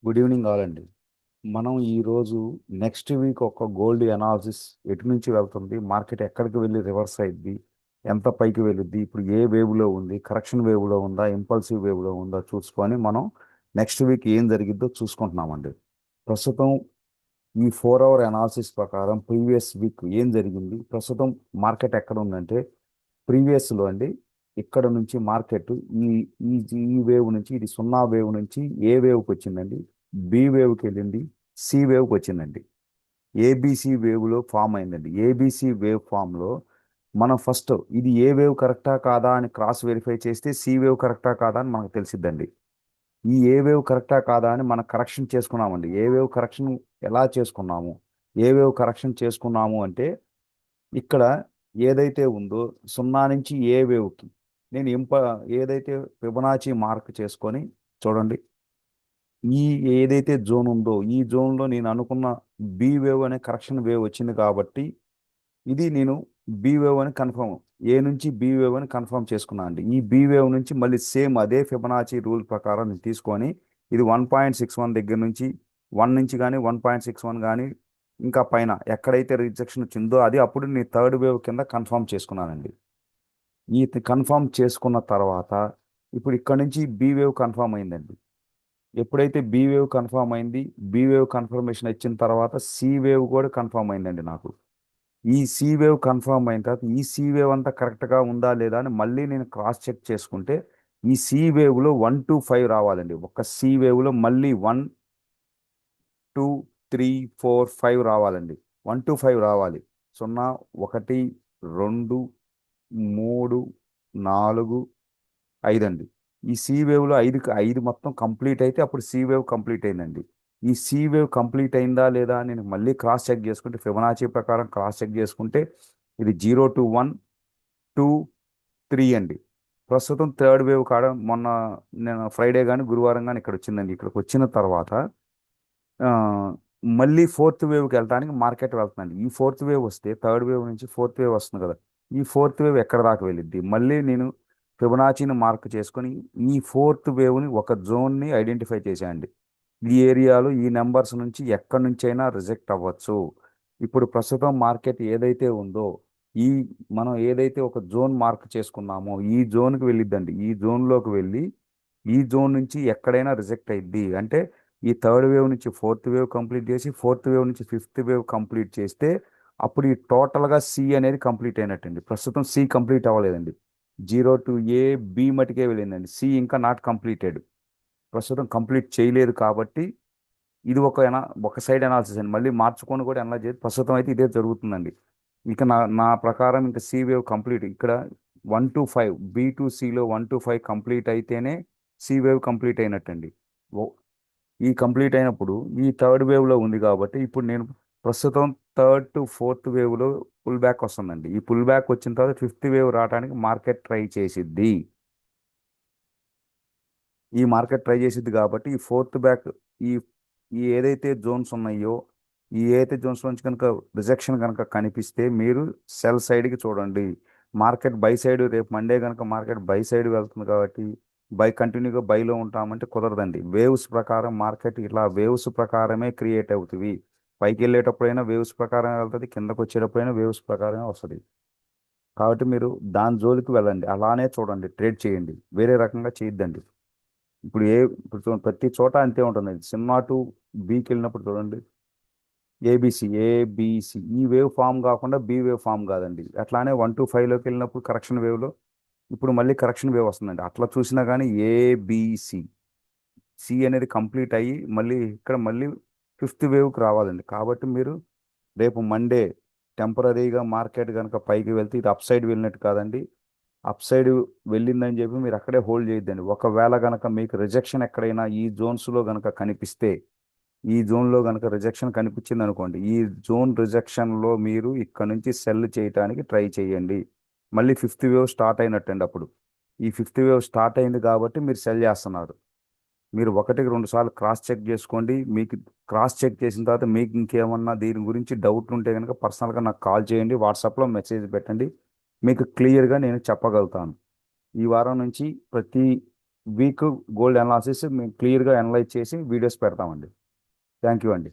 Good evening all అండి. మనం ఈరోజు నెక్స్ట్ వీక్ ఒక గోల్డ్ అనాలిసిస్ ఎటు నుంచి వెళ్తుంది, మార్కెట్ ఎక్కడికి వెళ్ళి రివర్స్ అయింది, ఎంత పైకి వెళ్ళిద్ది, ఇప్పుడు ఏ వేవ్లో ఉంది, కరెక్షన్ వేవ్లో ఉందా, ఇంపల్సివ్ వేవ్లో ఉందా చూసుకొని మనం నెక్స్ట్ వీక్ ఏం జరిగిద్దో చూసుకుంటున్నామండి. ప్రస్తుతం ఈ 4 అవర్ అనాలిసిస్ ప్రకారం ప్రీవియస్ వీక్ ఏం జరిగింది, ప్రస్తుతం మార్కెట్ ఎక్కడ ఉందంటే ప్రీవియస్లో అండి ఇక్కడ నుంచి మార్కెట్ ఈ ఈ ఈ వేవ్ నుంచి ఇది సున్నా వేవ్ నుంచి ఏ వేవ్కి వచ్చిందండి, బి వేవ్కి వెళ్ళింది, సి వేవ్కి వచ్చిందండి. ఏబిసి వేవ్లో ఫామ్ అయిందండి. ఏబిసి వేవ్ ఫామ్లో మనం ఫస్ట్ ఇది ఏ వేవ్ కరెక్టా కాదా అని క్రాస్ వెరిఫై చేస్తే సి వేవ్ కరెక్టా కాదా అని మనకు తెలిసిద్దండి. ఈ ఏ వేవ్ కరెక్టా కాదా అని మనం కరెక్షన్ చేసుకున్నామండి. ఏ వేవ్ కరెక్షన్ ఎలా చేసుకున్నాము, ఏ వేవ్ కరెక్షన్ చేసుకున్నాము అంటే ఇక్కడ ఏదైతే ఉందో సున్నా నుంచి ఏ వేవ్కి నేను ఏదైతే ఫిబొనాచి మార్క్ చేసుకొని చూడండి. ఈ ఏదైతే జోన్ ఉందో ఈ జోన్లో నేను అనుకున్న బి వేవ్ అనే కరెక్షన్ వేవ్ వచ్చింది కాబట్టి ఇది నేను బి వేవ్ అని కన్ఫర్మ్, ఏ నుంచి బి వేవ్ అని కన్ఫర్మ్ చేసుకున్నాను అండి. ఈ బి వేవ్ నుంచి మళ్ళీ సేమ్ అదే ఫిబొనాచి రూల్ ప్రకారం నేను తీసుకొని ఇది 1.61 దగ్గర నుంచి 1 నుంచి కానీ 1.61 కానీ ఇంకా పైన ఎక్కడైతే రిజెక్షన్ వచ్చిందో అది అప్పుడు నేను థర్డ్ వేవ్ కింద కన్ఫర్మ్ చేసుకున్నానండి. ఈ కన్ఫర్మ్ చేసుకున్న తర్వాత ఇప్పుడు ఇక్కడ నుంచి బి వేవ్ కన్ఫర్మ్ అయిందండి. ఎప్పుడైతే బి వేవ్ కన్ఫర్మ్ అయింది, బి వేవ్ కన్ఫర్మేషన్ వచ్చిన తర్వాత సి వేవ్ కూడా కన్ఫర్మ్ అయిందండి నాకు. ఈ సి వేవ్ కన్ఫర్మ్ అయిన తర్వాత ఈ సి వేవ్ అంతా కరెక్ట్గా ఉందా లేదా అని మళ్ళీ నేను క్రాస్ చెక్ చేసుకుంటే ఈ సి వేవ్లో 1 to 5 రావాలండి. ఒక సి వేవ్లో మళ్ళీ 1 2 3 4 5 రావాలండి. 1 to 5 రావాలి. 0 1 2 3 4 5 అండి. ఈ సి వేవ్లో ఐదు మొత్తం కంప్లీట్ అయితే అప్పుడు సి వేవ్ కంప్లీట్ అయిందండి. ఈ సి వేవ్ కంప్లీట్ అయిందా లేదా అని నేను మళ్ళీ క్రాస్ చెక్ చేసుకుంటే ఫిబొనాచి ప్రకారం క్రాస్ చెక్ చేసుకుంటే ఇది 0 to 1 2 3 అండి. ప్రస్తుతం థర్డ్ వేవ్ కాడ మొన్న నేను ఫ్రైడే కానీ గురువారం కానీ ఇక్కడ వచ్చిందండి. ఇక్కడికి వచ్చిన తర్వాత ఆ, మళ్ళీ ఫోర్త్ వేవ్కి వెళ్ళడానికి మార్కెట్ వెళ్తుందండి. ఈ ఫోర్త్ వేవ్ వస్తే థర్డ్ వేవ్ నుంచి ఫోర్త్ వేవ్ వస్తుంది కదా, ఈ ఫోర్త్ వేవ్ ఎక్కడ దాకా వెళ్ళిద్ది, మళ్ళీ నేను ఫిబొనాచిని మార్క్ చేసుకొని ఈ ఫోర్త్ వేవ్ని ఒక జోన్ని ఐడెంటిఫై చేశానండి. ఈ ఏరియాలో ఈ నెంబర్స్ నుంచి ఎక్కడి నుంచి అయినా రిజెక్ట్ అవ్వచ్చు. ఇప్పుడు ప్రస్తుతం మార్కెట్ ఏదైతే ఉందో ఈ మనం ఏదైతే ఒక జోన్ మార్క్ చేసుకున్నామో ఈ జోన్కి వెళ్ళిద్దండి. ఈ జోన్లోకి వెళ్ళి ఈ జోన్ నుంచి ఎక్కడైనా రిజెక్ట్ అయింది అంటే ఈ థర్డ్ వేవ్ నుంచి ఫోర్త్ వేవ్ కంప్లీట్ చేసి ఫోర్త్ వేవ్ నుంచి ఫిఫ్త్ వేవ్ కంప్లీట్ చేస్తే అప్పుడు ఈ టోటల్గా సి అనేది కంప్లీట్ అయినట్టండి. ప్రస్తుతం సి కంప్లీట్ అవ్వలేదండి. 0 to A బి మటుకే వెళ్ళిందండి. సి ఇంకా నాట్ కంప్లీటెడ్, ప్రస్తుతం కంప్లీట్ చేయలేదు కాబట్టి ఇది ఒక సైడ్ అనాలిసిస్ అండి. మళ్ళీ మార్చుకొని కూడా అనలైజ్ చేసి ప్రస్తుతం అయితే ఇదే జరుగుతుందండి. ఇక నా ప్రకారం ఇంకా సి వేవ్ కంప్లీట్ ఇక్కడ 1 to 5 B to Cలో 1 to 5 complete అయితేనే సి వేవ్ కంప్లీట్ అయినట్టండి. ఓ ఈ కంప్లీట్ అయినప్పుడు ఈ థర్డ్ వేవ్లో ఉంది కాబట్టి ఇప్పుడు నేను ప్రస్తుతం థర్డ్ టు ఫోర్త్ వేవ్లో పుల్ బ్యాక్ వస్తుందండి. ఈ పుల్ బ్యాక్ వచ్చిన తర్వాత ఫిఫ్త్ వేవ్ రావడానికి మార్కెట్ ట్రై చేసిద్ది. ఈ మార్కెట్ ట్రై చేసిద్ది కాబట్టి ఈ ఫోర్త్ బ్యాక్ ఈ ఈ ఏదైతే జోన్స్ ఉన్నాయో ఈ ఏదైతే జోన్స్ నుంచి కనుక రిజెక్షన్ కనుక కనిపిస్తే మీరు సెల్ సైడ్కి చూడండి. మార్కెట్ బై సైడ్ రేపు మండే కనుక మార్కెట్ బై సైడ్ వెళ్తుంది కాబట్టి కంటిన్యూగా బైలో ఉంటామంటే కుదరదండి. వేవ్స్ ప్రకారం మార్కెట్ ఇట్లా వేవ్స్ ప్రకారమే క్రియేట్ అవుతుంది. పైకి వెళ్ళేటప్పుడైనా వేవ్స్ ప్రకారం వెళ్తుంది, కిందకు వచ్చేటప్పుడైనా వేవ్స్ ప్రకారమే వస్తుంది. కాబట్టి మీరు దాని జోలికి వెళ్ళండి, అలానే చూడండి, ట్రేడ్ చేయండి, వేరే రకంగా చేయొద్దండి. ఇప్పుడు ప్రతి చోట అంతే ఉంటుంది. సినిమా టు బీకి వెళ్ళినప్పుడు చూడండి, ఏబిసి ఈ వేవ్ ఫామ్ కాకుండా బి వేవ్ ఫామ్ కాదండి. అట్లానే 1 to 5లోకి వెళ్ళినప్పుడు కరెక్షన్ వేవ్లో ఇప్పుడు మళ్ళీ కరెక్షన్ వేవ్ వస్తుందండి. అట్లా చూసినా కానీ ఏబిసి సి అనేది కంప్లీట్ అయ్యి మళ్ళీ ఇక్కడ మళ్ళీ ఫిఫ్త్ వేవ్కి రావాలండి. కాబట్టి మీరు రేపు మండే టెంపరీగా మార్కెట్ కనుక పైకి వెళ్తే ఇది అప్ సైడ్ వెళ్ళినట్టు కాదండి. అప్ సైడ్ వెళ్ళిందని చెప్పి మీరు అక్కడే హోల్డ్ చేయొద్దండి. ఒకవేళ కనుక మీకు రిజెక్షన్ ఎక్కడైనా ఈ జోన్స్లో కనుక కనిపిస్తే, ఈ జోన్లో కనుక రిజెక్షన్ కనిపించింది అనుకోండి, ఈ జోన్ రిజెక్షన్లో మీరు ఇక్కడ నుంచి సెల్ చేయడానికి ట్రై చేయండి. మళ్ళీ ఫిఫ్త్ వేవ్ స్టార్ట్ అయినట్టండి. అప్పుడు ఈ ఫిఫ్త్ వేవ్ స్టార్ట్ అయింది కాబట్టి మీరు సెల్ చేస్తున్నారు. మీరు ఒకటికి రెండు సార్లు క్రాస్ చెక్ చేసుకోండి. మీకు క్రాస్ చెక్ చేసిన తర్వాత మీకు ఇంకేమన్నా దీని గురించి డౌట్ ఉంటే కనుక పర్సనల్గా నాకు కాల్ చేయండి, వాట్సాప్లో మెసేజ్ పెట్టండి, మీకు క్లియర్గా నేను చెప్పగలుగుతాను. ఈ వారం నుంచి ప్రతి వీక్ గోల్డ్ అనాలిసిస్ మేము క్లియర్గా అనలైజ్ చేసి వీడియోస్ పెడతామండి. థ్యాంక్ యూ అండి.